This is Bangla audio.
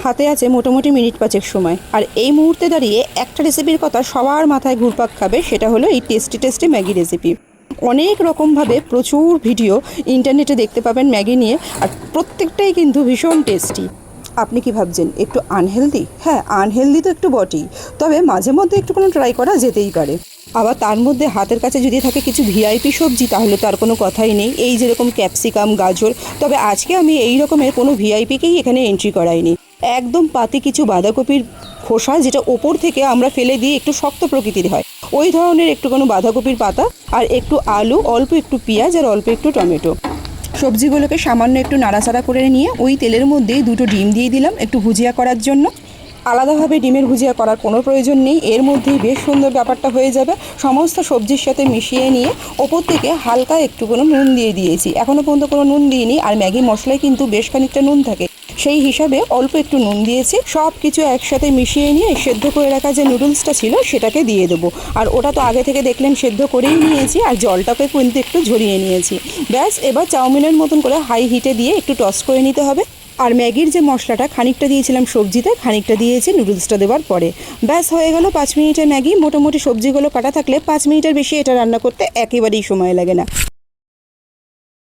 হাতে আছে মোটামুটি মিনিট 5 সময়, আর এই মুহূর্তে দাঁড়িয়ে একটা রেসিপির কথা সবার মাথায় ঘুরপাক খাবে, সেটা হলো এই টেস্টি ম্যাগি রেসিপি। অনেক রকমভাবে প্রচুর ভিডিও ইন্টারনেটে দেখতে পাবেন ম্যাগি নিয়ে, আর প্রত্যেকটাই কিন্তু ভীষণ টেস্টি। আপনি কি ভাবছেন একটু আনহেলদি? হ্যাঁ, আনহেলদি তো একটু বটেই, তবে মাঝে মধ্যে একটু কোনো ট্রাই করা যেতেই পারে। আবার তার মধ্যে হাতের কাছে যদি থাকে কিছু ভিআইপি সবজি, তাহলে তার কোনো কথাই নেই। এই যেরকম ক্যাপসিকাম, গাজর। তবে আজকে আমি এই রকমের কোনো ভিআইপিকেই এখানে এন্ট্রি করাইনি। একদম পাতি কিছু বাঁধাকপির খোসা, যেটা ওপর থেকে আমরা ফেলে দিয়ে একটু শক্ত প্রকৃতির হয়, ওই ধরনের একটু কোনো বাঁধাকপির পাতা, আর একটু আলু, অল্প একটু পেঁয়াজ, আর অল্প একটু টমেটো। সবজিগুলোকে সামান্য একটু নাড়াচাড়া করে নিয়ে ওই তেলের মধ্যেই 2টো ডিম দিয়ে দিলাম একটু ভুজিয়া করার জন্য। আলাদাভাবে ডিমের ভুজিয়া করার কোনো প্রয়োজন নেই, এর মধ্যেই বেশ সুন্দর ব্যাপারটা হয়ে যাবে। সমস্ত সবজির সাথে মিশিয়ে নিয়ে ওপর থেকে হালকা একটু কোনো নুন দিয়ে দিয়েছি, এখনও পর্যন্ত কোনো নুন দিইনি, আর ম্যাগি মশলায় কিন্তু বেশ খানিকটা নুন থাকে, সেই হিসাবে অল্প একটু নুন দিয়েছি। সব কিছু একসাথে মিশিয়ে নিয়ে সেদ্ধ করে রাখা যে নুডলসটা ছিল সেটাকে দিয়ে দেবো। আর ওটা তো আগে থেকে দেখলেন সেদ্ধ করেই নিয়েছি, আর জলটাকে কিন্তু একটু ঝরিয়ে নিয়েছি। ব্যাস, এবার চাউমিনের মতন করে হাই হিটে দিয়ে একটু টস করে নিতে হবে। আর ম্যাগির যে মশলাটা খানিকটা দিয়েছিলাম সবজিতে, খানিকটা দিয়েছি নুডলসটা দেওয়ার পরে। ব্যাস হয়ে গেল 5 মিনিটের ম্যাগি। মোটামুটি সবজিগুলো কাটা থাকলে 5 মিনিটের বেশি এটা রান্না করতে একেবারেই সময় লাগে না।